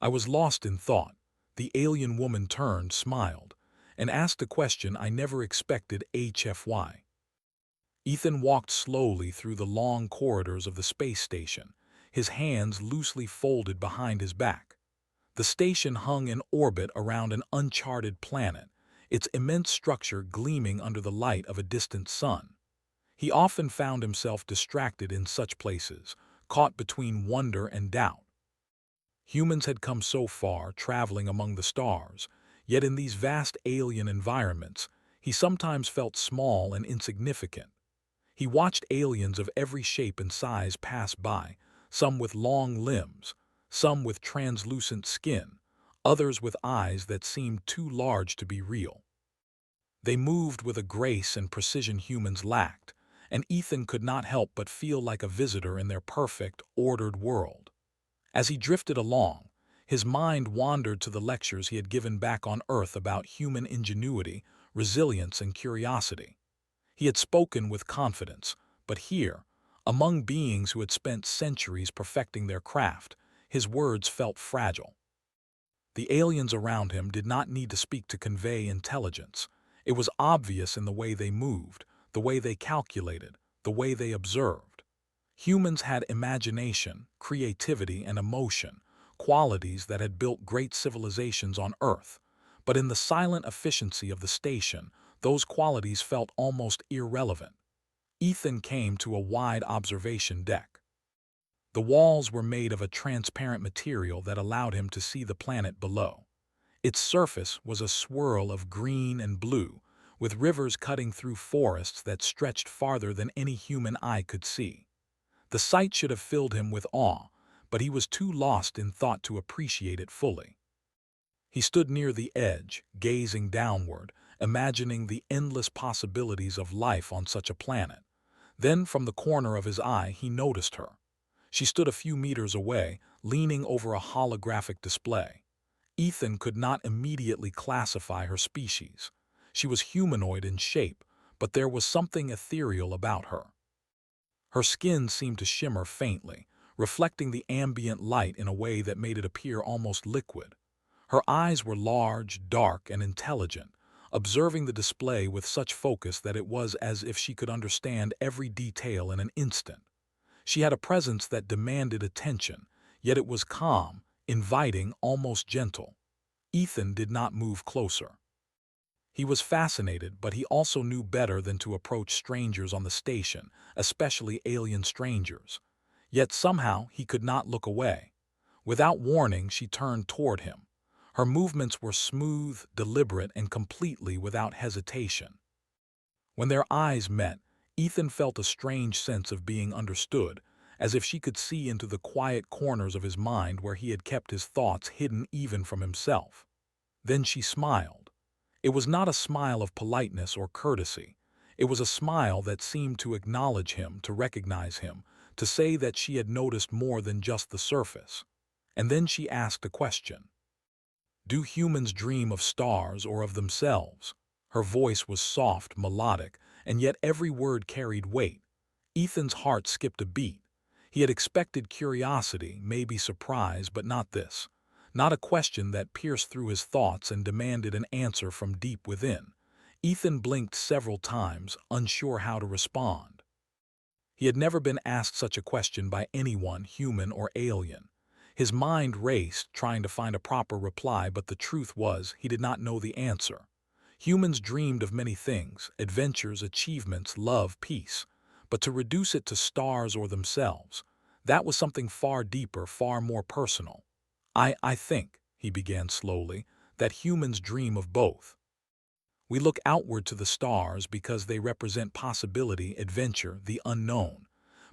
I was lost in thought. The alien woman turned, smiled, and asked a question I never expected. HFY. Ethan walked slowly through the long corridors of the space station, his hands loosely folded behind his back. The station hung in orbit around an uncharted planet, its immense structure gleaming under the light of a distant sun. He often found himself distracted in such places, caught between wonder and doubt. Humans had come so far, traveling among the stars, yet in these vast alien environments, he sometimes felt small and insignificant. He watched aliens of every shape and size pass by, some with long limbs, some with translucent skin, others with eyes that seemed too large to be real. They moved with a grace and precision humans lacked, and Ethan could not help but feel like a visitor in their perfect, ordered world. As he drifted along, his mind wandered to the lectures he had given back on Earth about human ingenuity, resilience, and curiosity. He had spoken with confidence, but here, among beings who had spent centuries perfecting their craft, his words felt fragile. The aliens around him did not need to speak to convey intelligence. It was obvious in the way they moved, the way they calculated, the way they observed. Humans had imagination, creativity, and emotion, qualities that had built great civilizations on Earth. But in the silent efficiency of the station, those qualities felt almost irrelevant. Ethan came to a wide observation deck. The walls were made of a transparent material that allowed him to see the planet below. Its surface was a swirl of green and blue, with rivers cutting through forests that stretched farther than any human eye could see. The sight should have filled him with awe, but he was too lost in thought to appreciate it fully. He stood near the edge, gazing downward, imagining the endless possibilities of life on such a planet. Then, from the corner of his eye, he noticed her. She stood a few meters away, leaning over a holographic display. Ethan could not immediately classify her species. She was humanoid in shape, but there was something ethereal about her. Her skin seemed to shimmer faintly, reflecting the ambient light in a way that made it appear almost liquid. Her eyes were large, dark, and intelligent, observing the display with such focus that it was as if she could understand every detail in an instant. She had a presence that demanded attention, yet it was calm, inviting, almost gentle. Ethan did not move closer. He was fascinated, but he also knew better than to approach strangers on the station, especially alien strangers. Yet somehow he could not look away. Without warning, she turned toward him. Her movements were smooth, deliberate, and completely without hesitation. When their eyes met, Ethan felt a strange sense of being understood, as if she could see into the quiet corners of his mind where he had kept his thoughts hidden even from himself. Then she smiled. It was not a smile of politeness or courtesy. It was a smile that seemed to acknowledge him, to recognize him, to say that she had noticed more than just the surface. And then she asked a question. Do humans dream of stars or of themselves? Her voice was soft, melodic, and yet every word carried weight. Ethan's heart skipped a beat. He had expected curiosity, maybe surprise, but not this. Not a question that pierced through his thoughts and demanded an answer from deep within. Ethan blinked several times, unsure how to respond. He had never been asked such a question by anyone, human or alien. His mind raced, trying to find a proper reply, but the truth was, he did not know the answer. Humans dreamed of many things, adventures, achievements, love, peace. But to reduce it to stars or themselves, that was something far deeper, far more personal. I think, he began slowly, that humans dream of both. We look outward to the stars because they represent possibility, adventure, the unknown.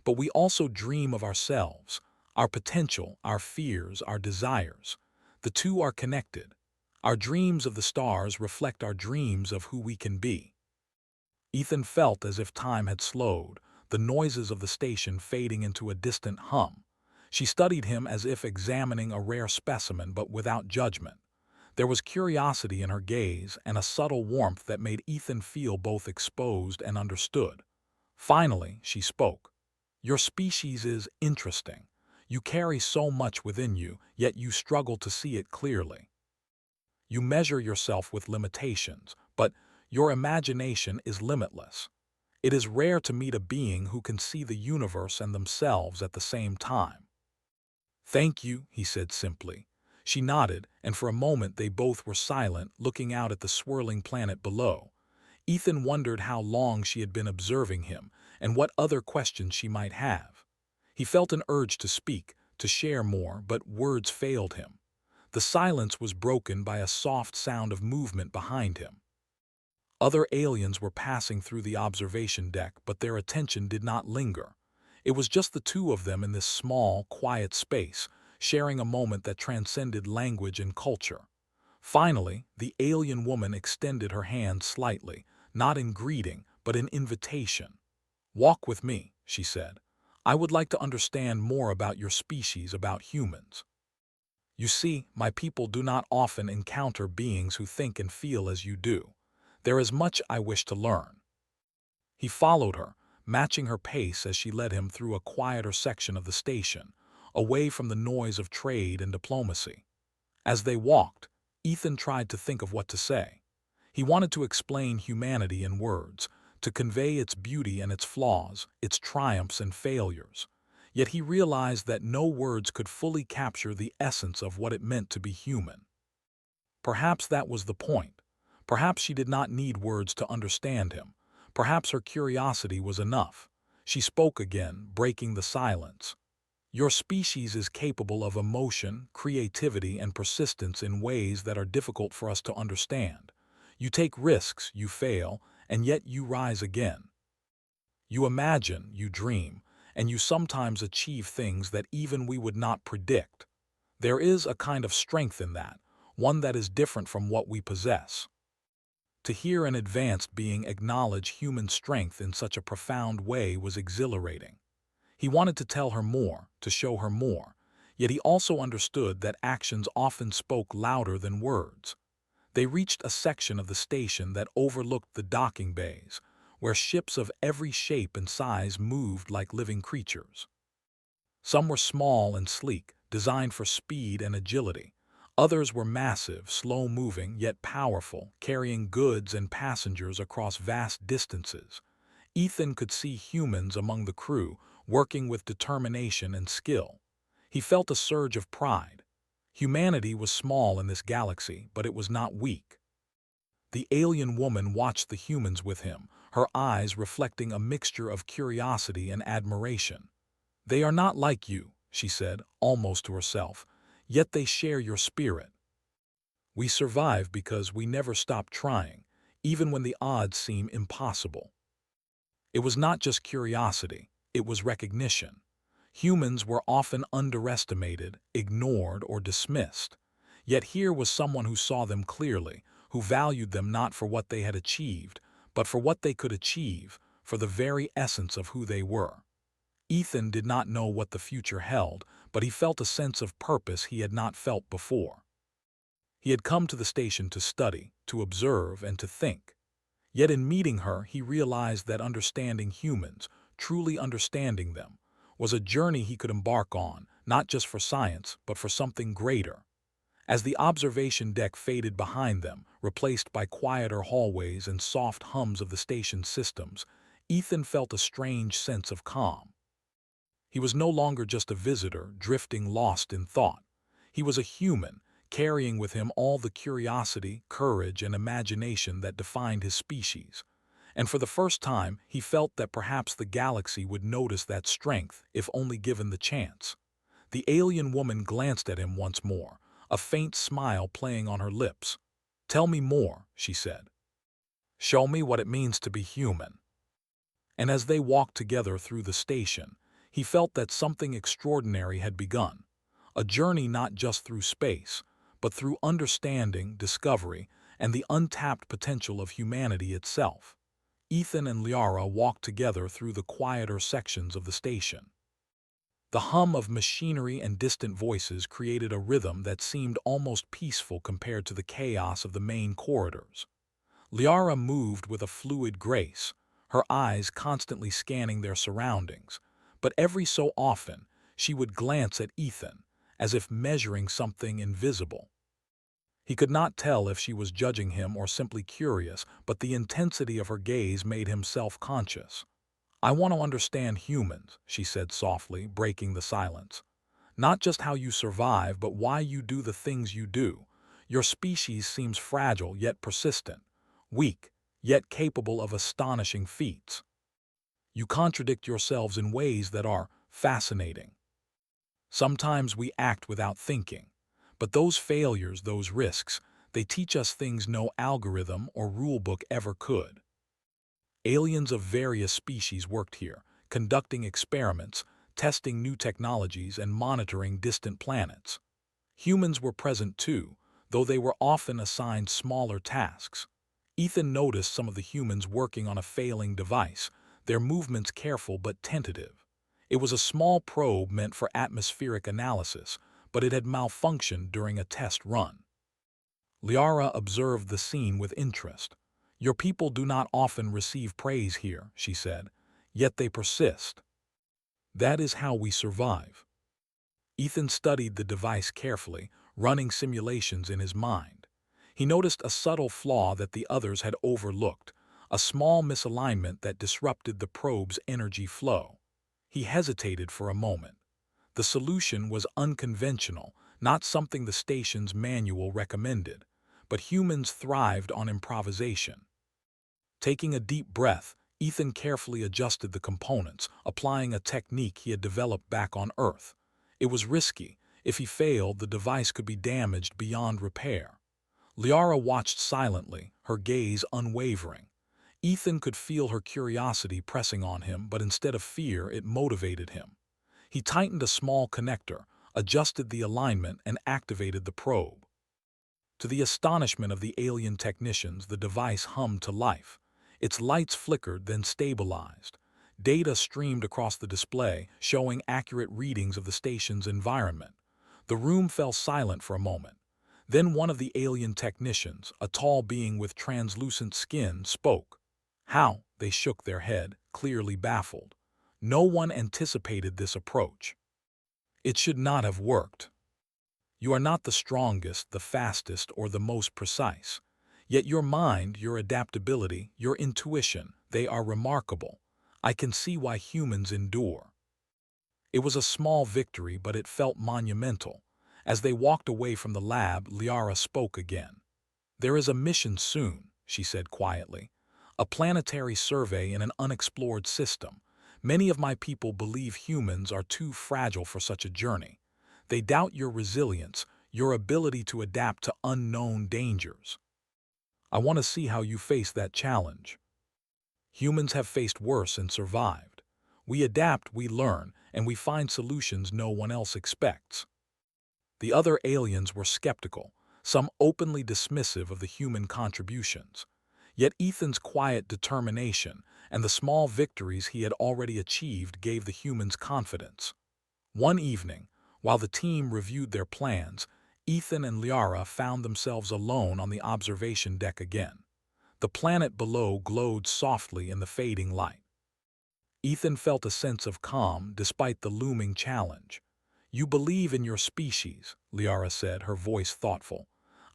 But we also dream of ourselves, our potential, our fears, our desires. The two are connected. Our dreams of the stars reflect our dreams of who we can be. Ethan felt as if time had slowed, the noises of the station fading into a distant hum. She studied him as if examining a rare specimen, but without judgment. There was curiosity in her gaze and a subtle warmth that made Ethan feel both exposed and understood. Finally, she spoke. Your species is interesting. You carry so much within you, yet you struggle to see it clearly. You measure yourself with limitations, but your imagination is limitless. It is rare to meet a being who can see the universe and themselves at the same time. "Thank you," he said simply. She nodded, and for a moment they both were silent, looking out at the swirling planet below. Ethan wondered how long she had been observing him, and what other questions she might have. He felt an urge to speak, to share more, but words failed him. The silence was broken by a soft sound of movement behind him. Other aliens were passing through the observation deck, but their attention did not linger. It was just the two of them in this small, quiet space, sharing a moment that transcended language and culture. Finally, the alien woman extended her hand slightly, not in greeting, but in invitation. "Walk with me," she said. "I would like to understand more about your species, about humans. You see, my people do not often encounter beings who think and feel as you do. There is much I wish to learn." He followed her, matching her pace as she led him through a quieter section of the station, away from the noise of trade and diplomacy. As they walked, Ethan tried to think of what to say. He wanted to explain humanity in words, to convey its beauty and its flaws, its triumphs and failures. Yet he realized that no words could fully capture the essence of what it meant to be human. Perhaps that was the point. Perhaps she did not need words to understand him. Perhaps her curiosity was enough. She spoke again, breaking the silence. "Your species is capable of emotion, creativity, and persistence in ways that are difficult for us to understand. You take risks, you fail, and yet you rise again. You imagine, you dream, and you sometimes achieve things that even we would not predict. There is a kind of strength in that, one that is different from what we possess." To hear an advanced being acknowledge human strength in such a profound way was exhilarating. He wanted to tell her more, to show her more, yet he also understood that actions often spoke louder than words. They reached a section of the station that overlooked the docking bays, where ships of every shape and size moved like living creatures. Some were small and sleek, designed for speed and agility. Others were massive, slow-moving, yet powerful, carrying goods and passengers across vast distances. Ethan could see humans among the crew, working with determination and skill. He felt a surge of pride. Humanity was small in this galaxy, but it was not weak. The alien woman watched the humans with him, her eyes reflecting a mixture of curiosity and admiration. "They are not like you," she said, almost to herself, "yet they share your spirit. We survive because we never stop trying, even when the odds seem impossible." It was not just curiosity, it was recognition. Humans were often underestimated, ignored, or dismissed. Yet here was someone who saw them clearly, who valued them not for what they had achieved, but for what they could achieve, for the very essence of who they were. Ethan did not know what the future held, but he felt a sense of purpose he had not felt before. He had come to the station to study, to observe, and to think. Yet in meeting her, he realized that understanding humans, truly understanding them, was a journey he could embark on, not just for science, but for something greater. As the observation deck faded behind them, replaced by quieter hallways and soft hums of the station's systems, Ethan felt a strange sense of calm. He was no longer just a visitor, drifting lost in thought. He was a human, carrying with him all the curiosity, courage, and imagination that defined his species. And for the first time, he felt that perhaps the galaxy would notice that strength, if only given the chance. The alien woman glanced at him once more, a faint smile playing on her lips. "Tell me more," she said. "Show me what it means to be human." And as they walked together through the station, he felt that something extraordinary had begun. A journey not just through space, but through understanding, discovery, and the untapped potential of humanity itself. Ethan and Liara walked together through the quieter sections of the station. The hum of machinery and distant voices created a rhythm that seemed almost peaceful compared to the chaos of the main corridors. Liara moved with a fluid grace, her eyes constantly scanning their surroundings, but every so often, She would glance at Ethan, as if measuring something invisible. He could not tell if she was judging him or simply curious, but the intensity of her gaze made him self-conscious. "I want to understand humans," she said softly, breaking the silence. "Not just how you survive, but why you do the things you do. Your species seems fragile yet persistent, weak yet capable of astonishing feats. You contradict yourselves in ways that are fascinating. Sometimes we act without thinking, but those failures, those risks, they teach us things no algorithm or rulebook ever could." Aliens of various species worked here, conducting experiments, testing new technologies, and monitoring distant planets. Humans were present too, though they were often assigned smaller tasks. Ethan noticed some of the humans working on a failing device, their movements careful but tentative. It was a small probe meant for atmospheric analysis, but it had malfunctioned during a test run. Liara observed the scene with interest. "Your people do not often receive praise here," she said, "yet they persist. That is how we survive." Ethan studied the device carefully, running simulations in his mind. He noticed a subtle flaw that the others had overlooked, a small misalignment that disrupted the probe's energy flow. He hesitated for a moment. The solution was unconventional, not something the station's manual recommended, but humans thrived on improvisation. Taking a deep breath, Ethan carefully adjusted the components, applying a technique he had developed back on Earth. It was risky. If he failed, the device could be damaged beyond repair. Liara watched silently, her gaze unwavering. Ethan could feel her curiosity pressing on him, but instead of fear, it motivated him. He tightened a small connector, adjusted the alignment, and activated the probe. To the astonishment of the alien technicians, the device hummed to life. Its lights flickered, then stabilized. Data streamed across the display, showing accurate readings of the station's environment. The room fell silent for a moment. Then one of the alien technicians, a tall being with translucent skin, spoke. "How?" They shook their head, clearly baffled. No one anticipated this approach. "It should not have worked. You are not the strongest, the fastest, or the most precise. Yet your mind, your adaptability, your intuition, they are remarkable. I can see why humans endure." It was a small victory, but it felt monumental. As they walked away from the lab, Liara spoke again. "There is a mission soon," she said quietly. "A planetary survey in an unexplored system. Many of my people believe humans are too fragile for such a journey. They doubt your resilience, your ability to adapt to unknown dangers. I want to see how you face that challenge. Humans have faced worse and survived. We adapt, we learn, and we find solutions no one else expects." The other aliens were skeptical, some openly dismissive of the human contributions. Yet Ethan's quiet determination and the small victories he had already achieved gave the humans confidence. One evening, while the team reviewed their plans, Ethan and Liara found themselves alone on the observation deck again. The planet below glowed softly in the fading light. Ethan felt a sense of calm despite the looming challenge. "You believe in your species," Liara said, her voice thoughtful.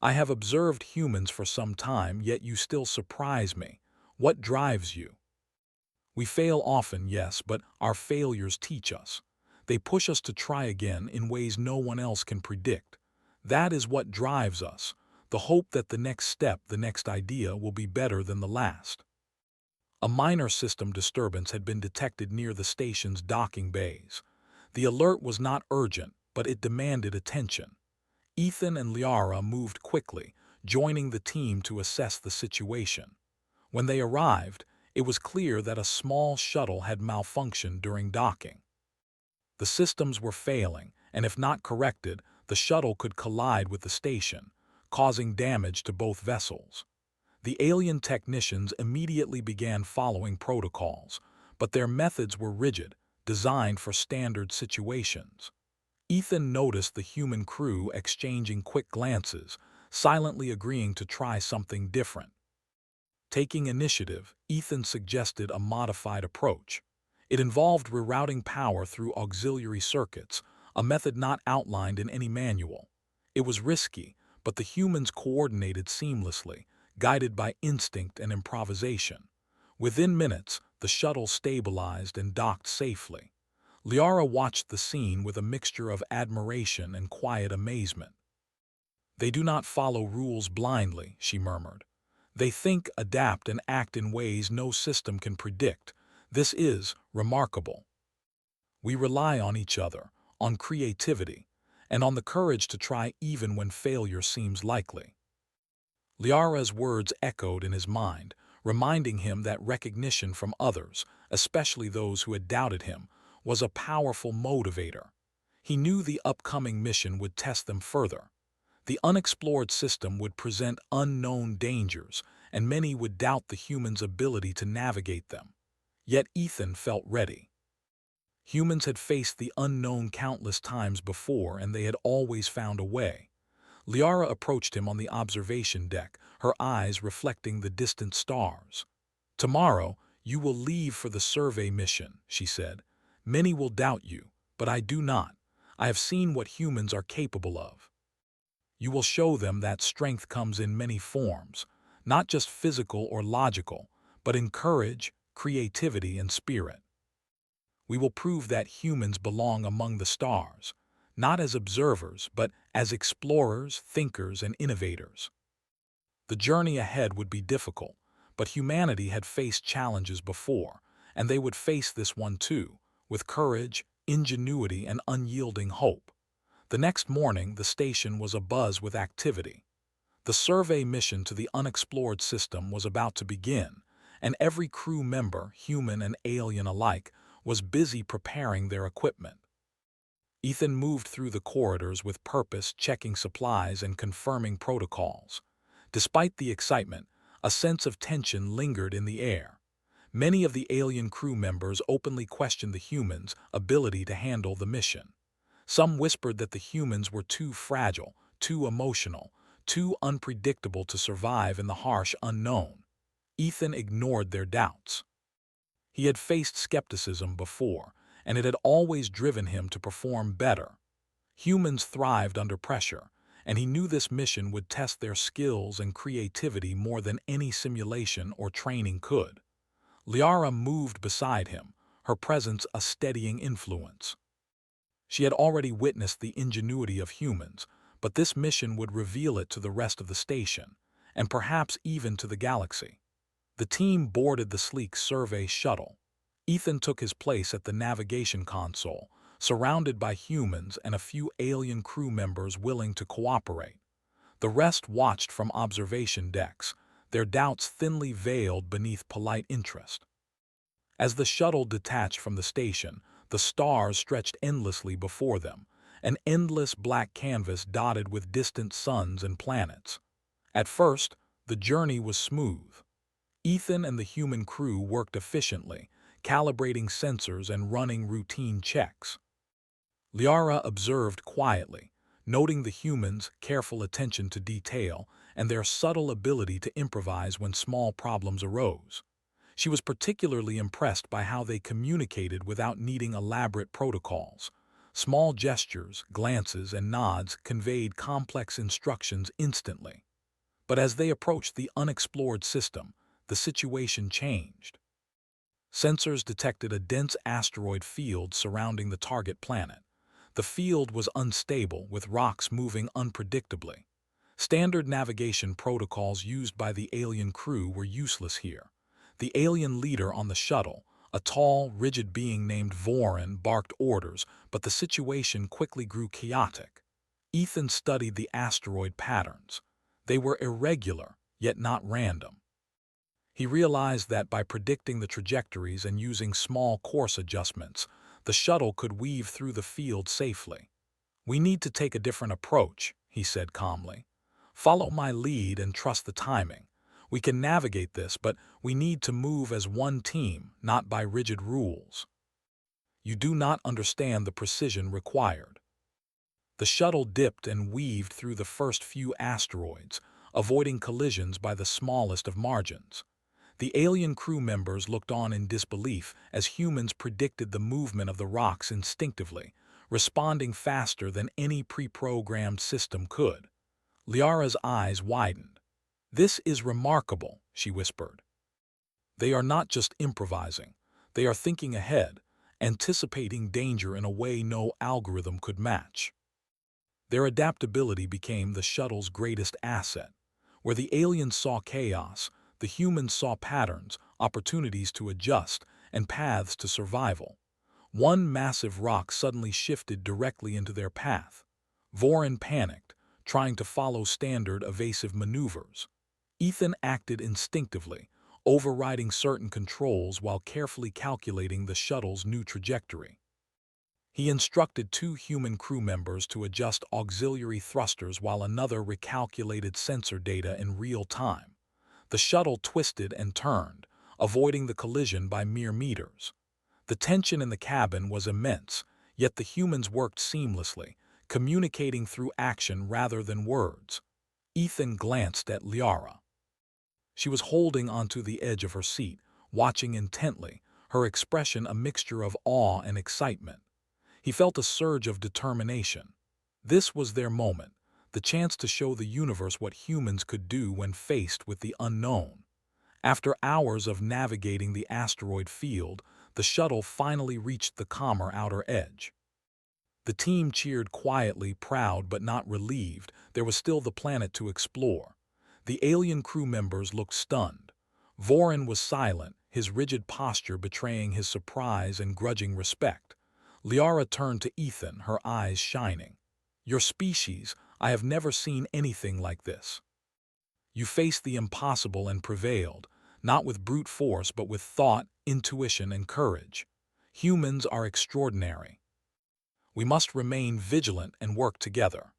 "I have observed humans for some time, yet you still surprise me. What drives you?" "We fail often, yes, but our failures teach us. They push us to try again in ways no one else can predict. That is what drives us, the hope that the next step, the next idea, will be better than the last." A minor system disturbance had been detected near the station's docking bays. The alert was not urgent, but it demanded attention. Ethan and Liara moved quickly, joining the team to assess the situation. When they arrived, it was clear that a small shuttle had malfunctioned during docking. The systems were failing, and if not corrected, the shuttle could collide with the station, causing damage to both vessels. The alien technicians immediately began following protocols, but their methods were rigid, designed for standard situations. Ethan noticed the human crew exchanging quick glances, silently agreeing to try something different. Taking initiative, Ethan suggested a modified approach. It involved rerouting power through auxiliary circuits, a method not outlined in any manual. It was risky, but the humans coordinated seamlessly, guided by instinct and improvisation. Within minutes, the shuttle stabilized and docked safely. Liara watched the scene with a mixture of admiration and quiet amazement. "They do not follow rules blindly," she murmured. "They think, adapt, and act in ways no system can predict. This is remarkable. We rely on each other, on creativity, and on the courage to try even when failure seems likely." Liara's words echoed in his mind, reminding him that recognition from others, especially those who had doubted him, was a powerful motivator. He knew the upcoming mission would test them further. The unexplored system would present unknown dangers, and many would doubt the humans' ability to navigate them. Yet Ethan felt ready. Humans had faced the unknown countless times before, and they had always found a way. Liara approached him on the observation deck, her eyes reflecting the distant stars. "Tomorrow, you will leave for the survey mission," she said. "Many will doubt you, but I do not. I have seen what humans are capable of. You will show them that strength comes in many forms, not just physical or logical, but in courage, creativity, and spirit. We will prove that humans belong among the stars, not as observers, but as explorers, thinkers, and innovators." The journey ahead would be difficult, but humanity had faced challenges before, and they would face this one too, with courage, ingenuity, and unyielding hope. The next morning, the station was abuzz with activity. The survey mission to the unexplored system was about to begin, and every crew member, human and alien alike, was busy preparing their equipment. Ethan moved through the corridors with purpose, checking supplies and confirming protocols. Despite the excitement, a sense of tension lingered in the air. Many of the alien crew members openly questioned the humans' ability to handle the mission. Some whispered that the humans were too fragile, too emotional, too unpredictable to survive in the harsh unknown. Ethan ignored their doubts. He had faced skepticism before, and it had always driven him to perform better. Humans thrived under pressure, and he knew this mission would test their skills and creativity more than any simulation or training could. Liara moved beside him, her presence a steadying influence. She had already witnessed the ingenuity of humans, but this mission would reveal it to the rest of the station, and perhaps even to the galaxy. The team boarded the sleek survey shuttle. Ethan took his place at the navigation console, surrounded by humans and a few alien crew members willing to cooperate. The rest watched from observation decks, their doubts thinly veiled beneath polite interest. As the shuttle detached from the station, the stars stretched endlessly before them, an endless black canvas dotted with distant suns and planets. At first, the journey was smooth. Ethan and the human crew worked efficiently, calibrating sensors and running routine checks. Liara observed quietly, noting the humans' careful attention to detail and their subtle ability to improvise when small problems arose. She was particularly impressed by how they communicated without needing elaborate protocols. Small gestures, glances, and nods conveyed complex instructions instantly. But as they approached the unexplored system, the situation changed. Sensors detected a dense asteroid field surrounding the target planet. The field was unstable, with rocks moving unpredictably. Standard navigation protocols used by the alien crew were useless here. The alien leader on the shuttle, a tall, rigid being named Vorin, barked orders, but the situation quickly grew chaotic. Ethan studied the asteroid patterns. They were irregular, yet not random. He realized that by predicting the trajectories and using small course adjustments, the shuttle could weave through the field safely. "We need to take a different approach," he said calmly. "Follow my lead and trust the timing. We can navigate this, but we need to move as one team, not by rigid rules. You do not understand the precision required." The shuttle dipped and weaved through the first few asteroids, avoiding collisions by the smallest of margins. The alien crew members looked on in disbelief as humans predicted the movement of the rocks instinctively, responding faster than any pre-programmed system could. Liara's eyes widened. "This is remarkable," she whispered. "They are not just improvising. They are thinking ahead, anticipating danger in a way no algorithm could match." Their adaptability became the shuttle's greatest asset. Where the aliens saw chaos, the humans saw patterns, opportunities to adjust, and paths to survival. One massive rock suddenly shifted directly into their path. Vorin panicked, trying to follow standard evasive maneuvers. Ethan acted instinctively, overriding certain controls while carefully calculating the shuttle's new trajectory. He instructed two human crew members to adjust auxiliary thrusters while another recalculated sensor data in real time. The shuttle twisted and turned, avoiding the collision by mere meters. The tension in the cabin was immense, yet the humans worked seamlessly, communicating through action rather than words. Ethan glanced at Liara. She was holding onto the edge of her seat, watching intently, her expression a mixture of awe and excitement. He felt a surge of determination. This was their moment, the chance to show the universe what humans could do when faced with the unknown. After hours of navigating the asteroid field, the shuttle finally reached the calmer outer edge. The team cheered quietly, proud but not relieved. There was still the planet to explore. The alien crew members looked stunned. Vorin was silent, his rigid posture betraying his surprise and grudging respect. Liara turned to Ethan, her eyes shining. "Your species, I have never seen anything like this. You faced the impossible and prevailed, not with brute force but with thought, intuition, and courage. Humans are extraordinary. We must remain vigilant and work together."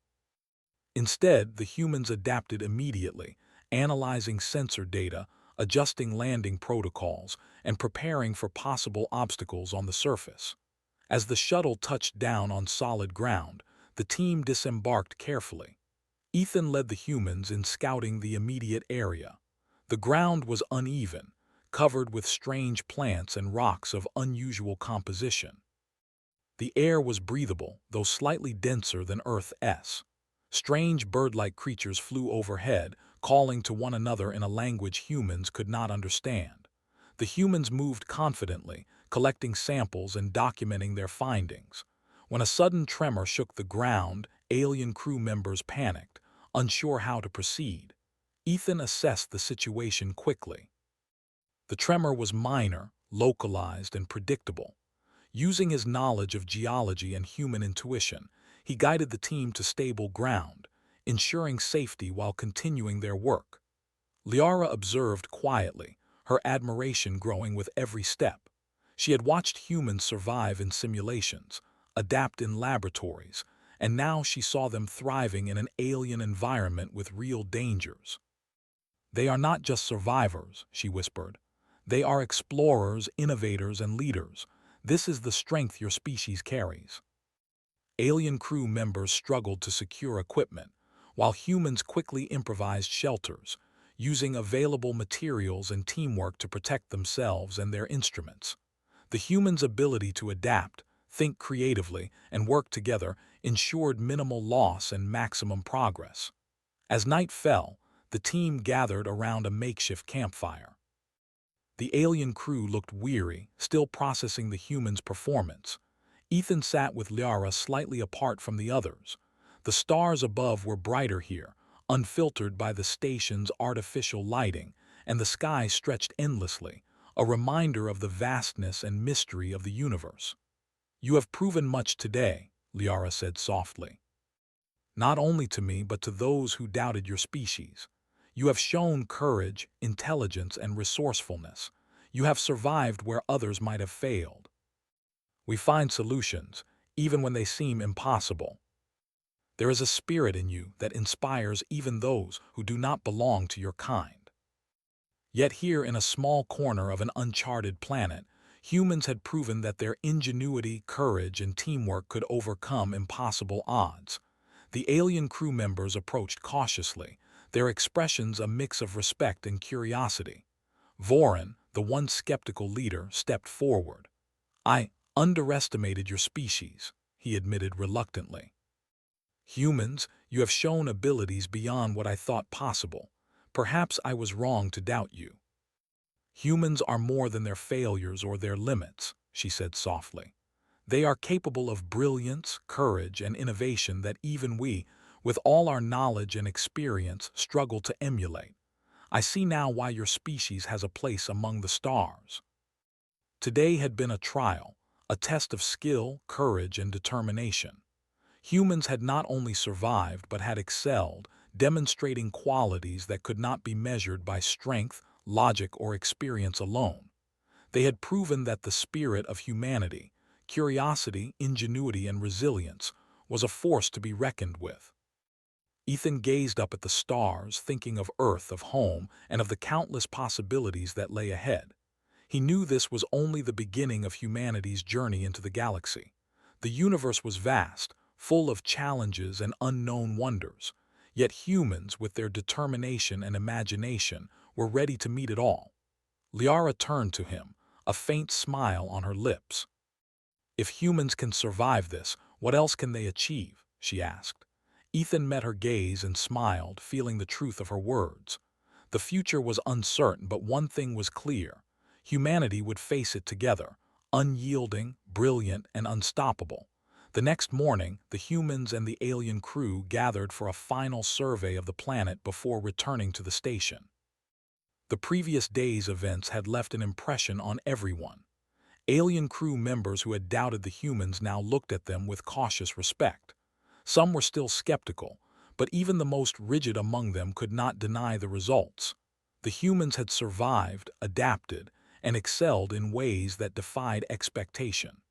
Instead, the humans adapted immediately, analyzing sensor data, adjusting landing protocols, and preparing for possible obstacles on the surface. As the shuttle touched down on solid ground, the team disembarked carefully. Ethan led the humans in scouting the immediate area. The ground was uneven, covered with strange plants and rocks of unusual composition. The air was breathable, though slightly denser than Earth's. Strange bird-like creatures flew overhead, calling to one another in a language humans could not understand. The humans moved confidently, collecting samples and documenting their findings. When a sudden tremor shook the ground, alien crew members panicked, unsure how to proceed. Ethan assessed the situation quickly. The tremor was minor, localized, and predictable. Using his knowledge of geology and human intuition, he guided the team to stable ground, ensuring safety while continuing their work. Liara observed quietly, her admiration growing with every step. She had watched humans survive in simulations, adapt in laboratories, and now she saw them thriving in an alien environment with real dangers. "They are not just survivors," she whispered. "They are explorers, innovators, and leaders. This is the strength your species carries." Alien crew members struggled to secure equipment, while humans quickly improvised shelters, using available materials and teamwork to protect themselves and their instruments. The humans' ability to adapt, think creatively, and work together ensured minimal loss and maximum progress. As night fell, the team gathered around a makeshift campfire. The alien crew looked weary, still processing the humans' performance. Ethan sat with Liara slightly apart from the others. The stars above were brighter here, unfiltered by the station's artificial lighting, and the sky stretched endlessly, a reminder of the vastness and mystery of the universe. "You have proven much today," Liara said softly. "Not only to me but to those who doubted your species. You have shown courage, intelligence, and resourcefulness. You have survived where others might have failed. We find solutions, even when they seem impossible. There is a spirit in you that inspires even those who do not belong to your kind." Yet here in a small corner of an uncharted planet, humans had proven that their ingenuity, courage, and teamwork could overcome impossible odds. The alien crew members approached cautiously, their expressions a mix of respect and curiosity. Voron, the once skeptical leader, stepped forward. "I underestimated your species," he admitted reluctantly. "Humans, you have shown abilities beyond what I thought possible. Perhaps I was wrong to doubt you." "Humans are more than their failures or their limits," she said softly. "They are capable of brilliance, courage, and innovation that even we, with all our knowledge and experience, struggle to emulate. I see now why your species has a place among the stars." Today had been a trial, a test of skill, courage, and determination. Humans had not only survived but had excelled, demonstrating qualities that could not be measured by strength, logic, or experience alone. They had proven that the spirit of humanity, curiosity, ingenuity, and resilience, was a force to be reckoned with. Ethan gazed up at the stars, thinking of Earth, of home, and of the countless possibilities that lay ahead. He knew this was only the beginning of humanity's journey into the galaxy. The universe was vast, full of challenges and unknown wonders, yet humans, with their determination and imagination, were ready to meet it all. Liara turned to him, a faint smile on her lips. "If humans can survive this, what else can they achieve?" she asked. Ethan met her gaze and smiled, feeling the truth of her words. The future was uncertain, but one thing was clear. Humanity would face it together, unyielding, brilliant, and unstoppable. The next morning, the humans and the alien crew gathered for a final survey of the planet before returning to the station. The previous day's events had left an impression on everyone. Alien crew members who had doubted the humans now looked at them with cautious respect. Some were still skeptical, but even the most rigid among them could not deny the results. The humans had survived, adapted, and excelled in ways that defied expectation.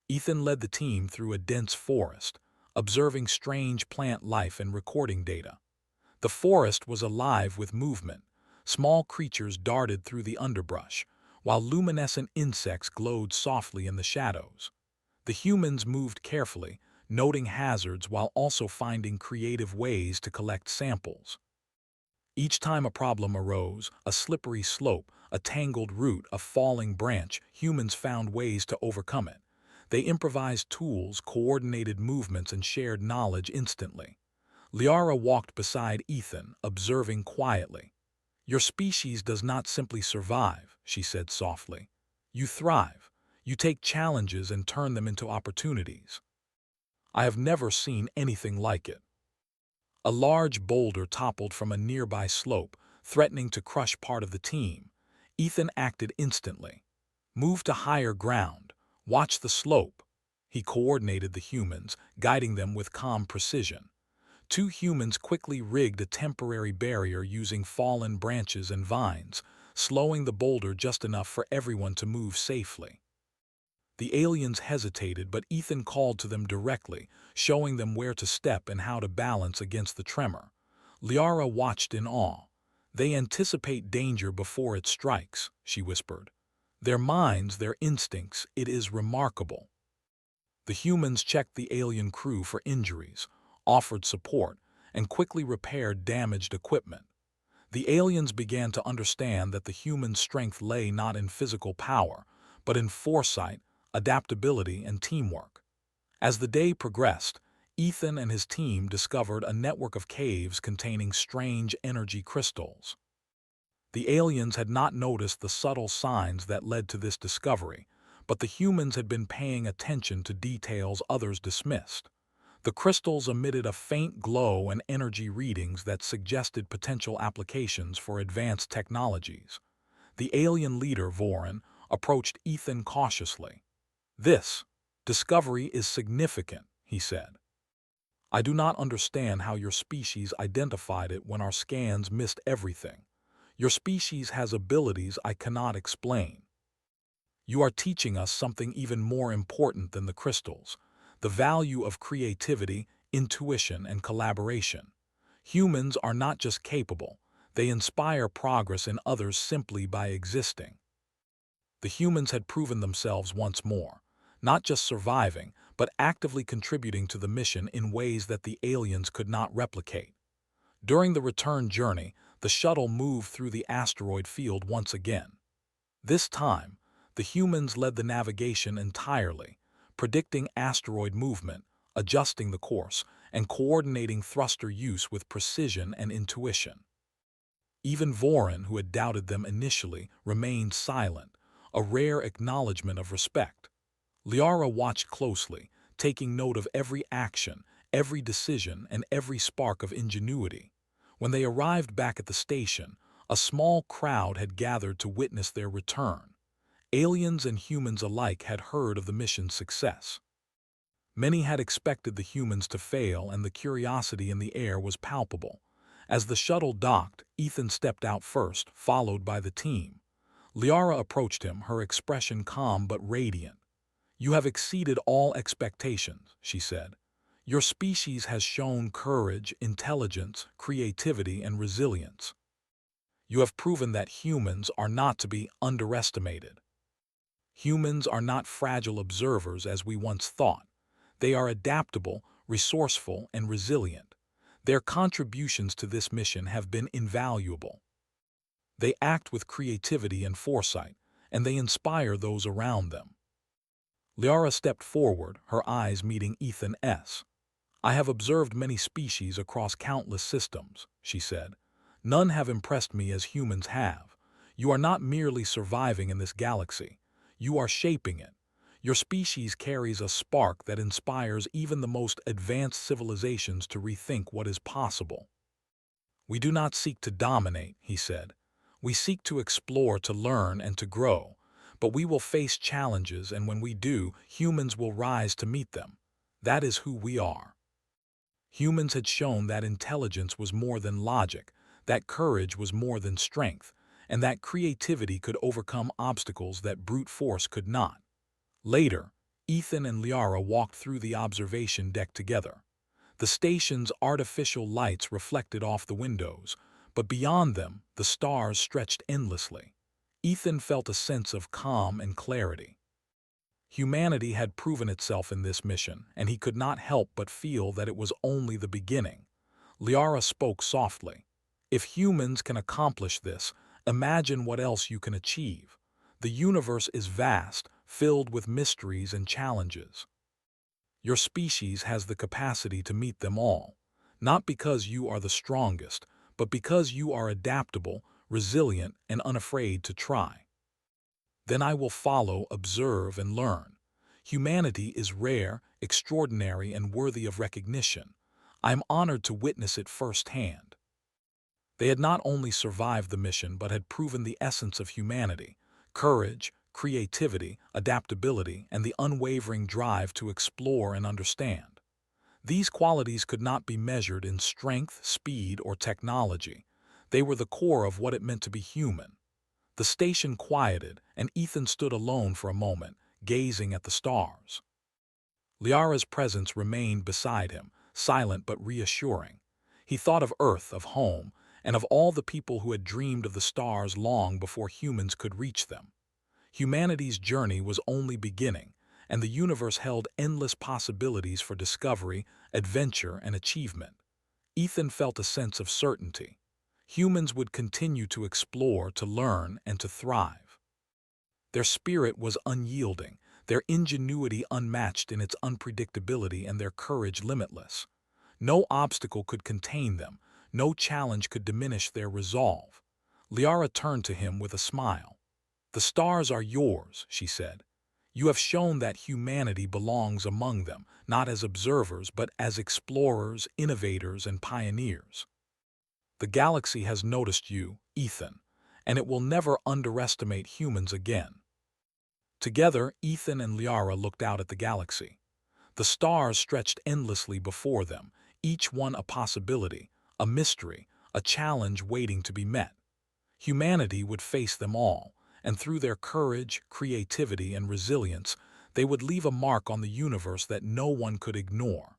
Ethan led the team through a dense forest, observing strange plant life and recording data. The forest was alive with movement. Small creatures darted through the underbrush, while luminescent insects glowed softly in the shadows. The humans moved carefully, noting hazards while also finding creative ways to collect samples. Each time a problem arose, a slippery slope, a tangled root, a falling branch, humans found ways to overcome it. They improvised tools, coordinated movements, and shared knowledge instantly. Liara walked beside Ethan, observing quietly. "Your species does not simply survive," she said softly. "You thrive. You take challenges and turn them into opportunities. I have never seen anything like it." A large boulder toppled from a nearby slope, threatening to crush part of the team. Ethan acted instantly. "Move to higher ground. Watch the slope." He coordinated the humans, guiding them with calm precision. Two humans quickly rigged a temporary barrier using fallen branches and vines, slowing the boulder just enough for everyone to move safely. The aliens hesitated, but Ethan called to them directly, showing them where to step and how to balance against the tremor. Liara watched in awe. "They anticipate danger before it strikes," she whispered. "Their minds, their instincts, it is remarkable." The humans checked the alien crew for injuries, offered support, and quickly repaired damaged equipment. The aliens began to understand that the human strength lay not in physical power, but in foresight, adaptability, and teamwork. As the day progressed, Ethan and his team discovered a network of caves containing strange energy crystals. The aliens had not noticed the subtle signs that led to this discovery, but the humans had been paying attention to details others dismissed. The crystals emitted a faint glow and energy readings that suggested potential applications for advanced technologies. The alien leader, Voron, approached Ethan cautiously. "This discovery is significant," he said. "I do not understand how your species identified it when our scans missed everything. Your species has abilities I cannot explain. You are teaching us something even more important than the crystals: the value of creativity, intuition, and collaboration. Humans are not just capable, they inspire progress in others simply by existing." The humans had proven themselves once more, not just surviving, but actively contributing to the mission in ways that the aliens could not replicate. During the return journey, The shuttle moved through the asteroid field once again. This time, the humans led the navigation entirely, predicting asteroid movement, adjusting the course, and coordinating thruster use with precision and intuition. Even Vorin, who had doubted them initially, remained silent, a rare acknowledgement of respect. Liara watched closely, taking note of every action, every decision, and every spark of ingenuity. When they arrived back at the station, a small crowd had gathered to witness their return. Aliens and humans alike had heard of the mission's success. Many had expected the humans to fail, and the curiosity in the air was palpable. As the shuttle docked, Ethan stepped out first, followed by the team. Liara approached him, her expression calm but radiant. "You have exceeded all expectations," she said. "Your species has shown courage, intelligence, creativity, and resilience. You have proven that humans are not to be underestimated. Humans are not fragile observers as we once thought. They are adaptable, resourceful, and resilient. Their contributions to this mission have been invaluable. They act with creativity and foresight, and they inspire those around them." Liara stepped forward, her eyes meeting Ethan's. "I have observed many species across countless systems," she said. "None have impressed me as humans have. You are not merely surviving in this galaxy. You are shaping it. Your species carries a spark that inspires even the most advanced civilizations to rethink what is possible." "We do not seek to dominate," he said. "We seek to explore, to learn, and to grow. But we will face challenges, and when we do, humans will rise to meet them. That is who we are." Humans had shown that intelligence was more than logic, that courage was more than strength, and that creativity could overcome obstacles that brute force could not. Later, Ethan and Liara walked through the observation deck together. The station's artificial lights reflected off the windows, but beyond them, the stars stretched endlessly. Ethan felt a sense of calm and clarity. Humanity had proven itself in this mission, and he could not help but feel that it was only the beginning. Liara spoke softly. "If humans can accomplish this, imagine what else you can achieve. The universe is vast, filled with mysteries and challenges. Your species has the capacity to meet them all, not because you are the strongest, but because you are adaptable, resilient, and unafraid to try. Then I will follow, observe, and learn. Humanity is rare, extraordinary, and worthy of recognition. I am honored to witness it firsthand." They had not only survived the mission but had proven the essence of humanity: courage, creativity, adaptability, and the unwavering drive to explore and understand. These qualities could not be measured in strength, speed, or technology. They were the core of what it meant to be human. The station quieted, and Ethan stood alone for a moment, gazing at the stars. Liara's presence remained beside him, silent but reassuring. He thought of Earth, of home, and of all the people who had dreamed of the stars long before humans could reach them. Humanity's journey was only beginning, and the universe held endless possibilities for discovery, adventure, and achievement. Ethan felt a sense of certainty. Humans would continue to explore, to learn, and to thrive. Their spirit was unyielding, their ingenuity unmatched in its unpredictability, and their courage limitless. No obstacle could contain them, no challenge could diminish their resolve. Liara turned to him with a smile. "The stars are yours," she said. "You have shown that humanity belongs among them, not as observers but as explorers, innovators, and pioneers. The galaxy has noticed you, Ethan, and it will never underestimate humans again." Together, Ethan and Liara looked out at the galaxy. The stars stretched endlessly before them, each one a possibility, a mystery, a challenge waiting to be met. Humanity would face them all, and through their courage, creativity, and resilience, they would leave a mark on the universe that no one could ignore.